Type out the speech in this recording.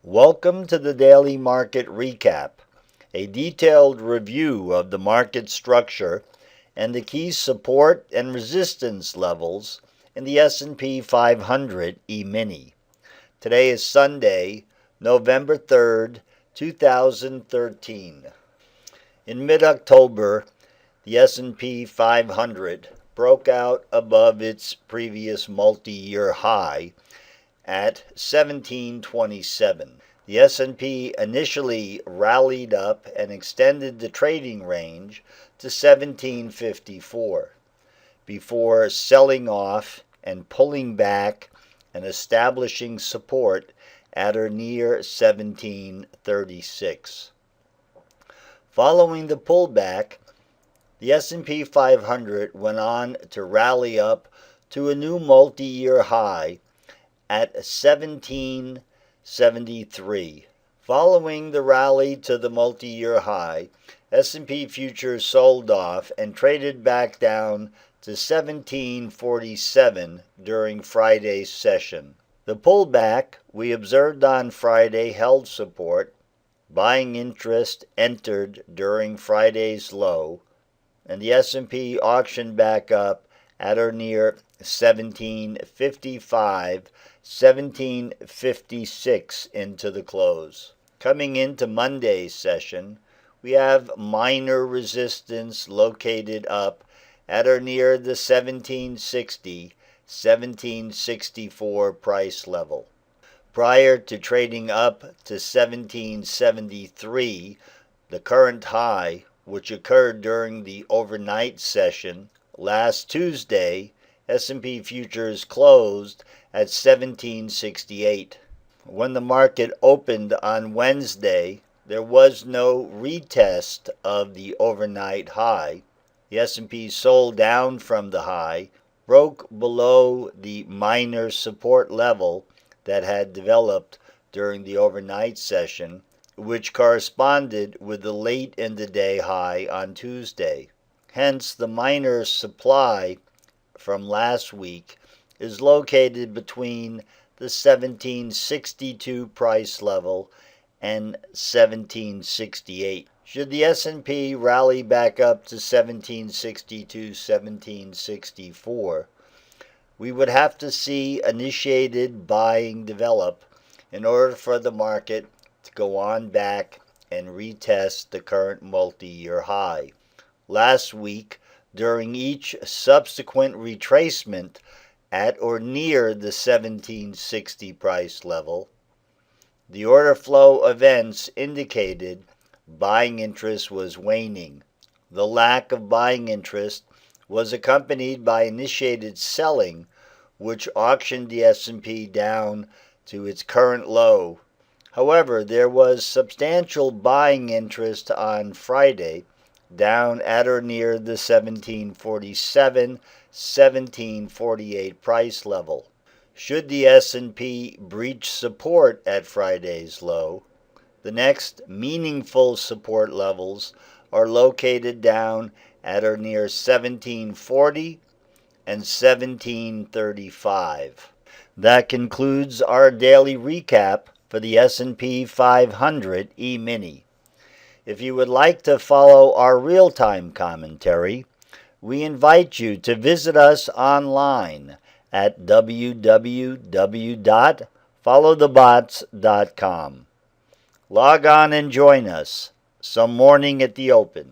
Welcome to the Daily Market Recap, a detailed review of the market structure and the key support and resistance levels in the S&P 500 E-mini. Today is Sunday, November 3rd, 2013. In mid-October, the S&P 500 broke out above its previous multi-year high at 1727. The S&P initially rallied up and extended the trading range to 1754 before selling off and pulling back and establishing support at or near 1736. Following the pullback, the S&P 500 went on to rally up to a new multi-year high at 1773. Following the rally to the multi-year high, S&P futures sold off and traded back down to 1747 during Friday's session. The pullback we observed on Friday held support. Buying interest entered during Friday's low, and the S&P auctioned back up at or near 1755, 1756 into the close. Coming into Monday's session, we have minor resistance located up at or near the 1760, 1764 price level. Prior to trading up to 1773, the current high, which occurred during the overnight session last Tuesday, S&P futures closed at 1768. When the market opened on Wednesday, there was no retest of the overnight high. The S&P sold down from the high, broke below the minor support level that had developed during the overnight session, which corresponded with the late in the day high on Tuesday. Hence, the minor supply from last week is located between the 1762 price level and 1768. Should the S&P rally back up to 1762, 1764, we would have to see initiated buying develop in order for the market to go on back and retest the current multi-year high. Last week, during each subsequent retracement at or near the 1760 price level, the order flow events indicated buying interest was waning. The lack of buying interest was accompanied by initiated selling, which auctioned the S&P down to its current low. However, there was substantial buying interest on Friday, down at or near the 1747, 1748 price level. Should the S&P breach support at Friday's low, the next meaningful support levels are located down at or near 1740 and 1735. That concludes our daily recap for the S&P 500 E-mini. If you would like to follow our real-time commentary, we invite you to visit us online at www.followthebots.com. Log on and join us some morning at the open.